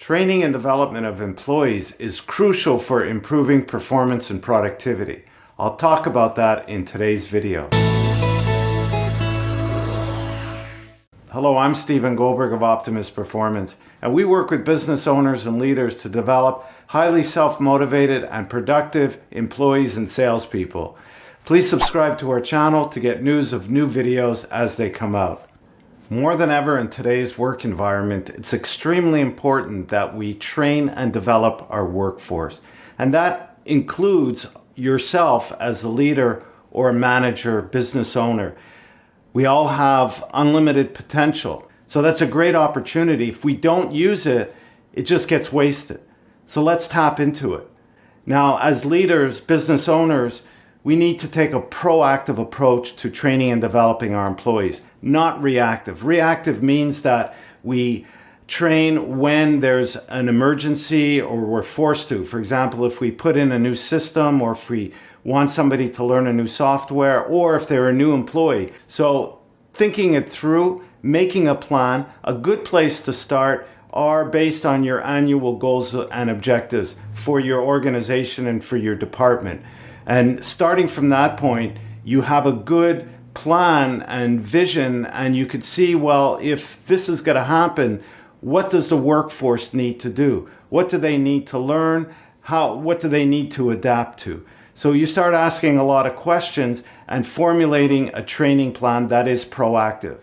Training and development of employees is crucial for improving performance and productivity. I'll talk about that in today's video. Hello, I'm Stephen Goldberg of Optimus Performance, and we work with business owners and leaders to develop highly self-motivated and productive employees and salespeople. Please subscribe to our channel to get news of new videos as they come out. More than ever in today's work environment, it's extremely important that we train and develop our workforce. And that includes yourself as a leader or a manager, business owner. We all have unlimited potential. So that's a great opportunity. If we don't use it, it just gets wasted. So let's tap into it. Now, as leaders, business owners, we need to take a proactive approach to training and developing our employees, not reactive. Reactive means that we train when there's an emergency or we're forced to. For example, if we put in a new system or if we want somebody to learn a new software or if they're a new employee. So thinking it through, making a plan, a good place to start are based on your annual goals and objectives for your organization and for your department. And starting from that point, you have a good plan and vision, and you could see, well, if this is going to happen, what does the workforce need to do? What do they need to learn? What do they need to adapt to? So you start asking a lot of questions and formulating a training plan that is proactive.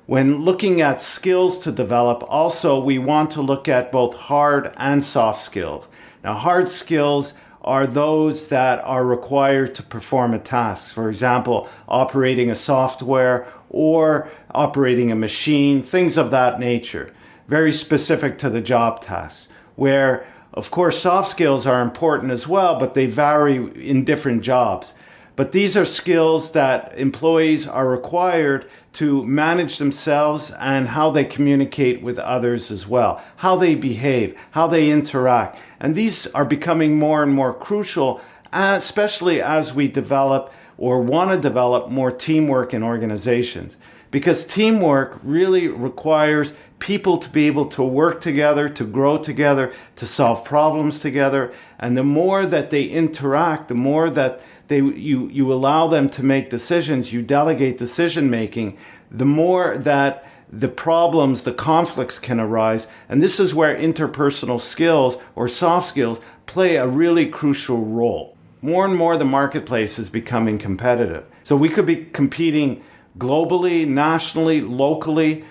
When looking at skills to develop, also we want to look at both hard and soft skills. Now, hard skills are those that are required to perform a task. For example, operating a software or operating a machine, things of that nature, very specific to the job tasks. Where, of course, soft skills are important as well, but they vary in different jobs. But these are skills that employees are required to manage themselves and how they communicate with others as well, how they behave, how they interact. And these are becoming more and more crucial, especially as we develop or want to develop more teamwork in organizations. Because teamwork really requires people to be able to work together, to grow together, to solve problems together. And the more that they interact, the more that you allow them to make decisions, you delegate decision making, the more that the problems, the conflicts can arise. And this is where interpersonal skills or soft skills play a really crucial role. More and more the marketplace is becoming competitive. So we could be competing globally, nationally, locally,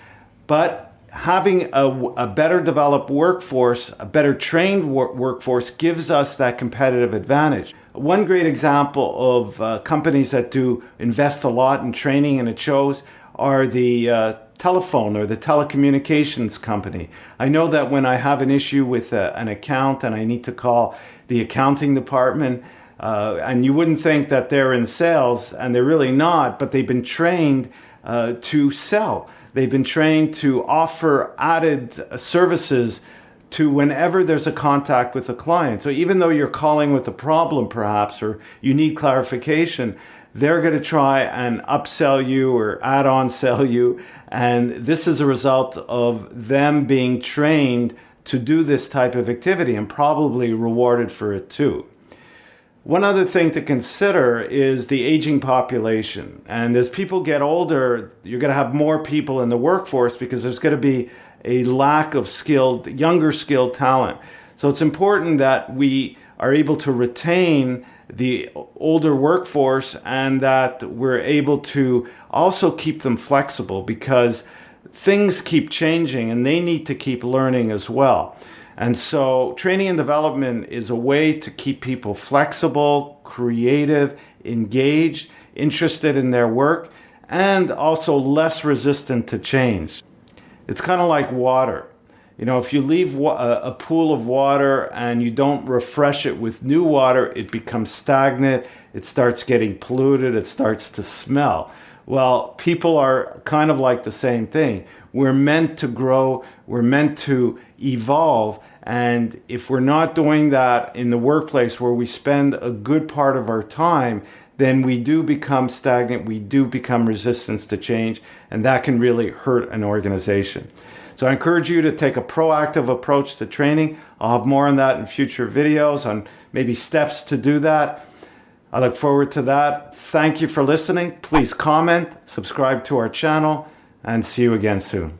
but having a better developed workforce, a better trained workforce gives us that competitive advantage. One great example of companies that do invest a lot in training, and it shows, are the telephone or the telecommunications company. I know that when I have an issue with an account and I need to call the accounting department, and you wouldn't think that they're in sales, and they're really not, but they've been trained to sell. They've been trained to offer added services to whenever there's a contact with a client. So even though you're calling with a problem perhaps, or you need clarification, they're going to try and upsell you or add-on sell you. And this is a result of them being trained to do this type of activity and probably rewarded for it too. One other thing to consider is the aging population. And as people get older, you're going to have more people in the workforce because there's going to be a lack of younger skilled talent. So it's important that we are able to retain the older workforce and that we're able to also keep them flexible because things keep changing and they need to keep learning as well. And so training and development is a way to keep people flexible, creative, engaged, interested in their work, and also less resistant to change. It's kind of like water. You know, if you leave a pool of water and you don't refresh it with new water, it becomes stagnant, it starts getting polluted, it starts to smell. Well, people are kind of like the same thing. We're meant to grow, we're meant to evolve, and if we're not doing that in the workplace where we spend a good part of our time, then we do become stagnant, we do become resistant to change, and that can really hurt an organization. So I encourage you to take a proactive approach to training. I'll have more on that in future videos on maybe steps to do that. I look forward to that. Thank you for listening. Please comment, subscribe to our channel, and see you again soon.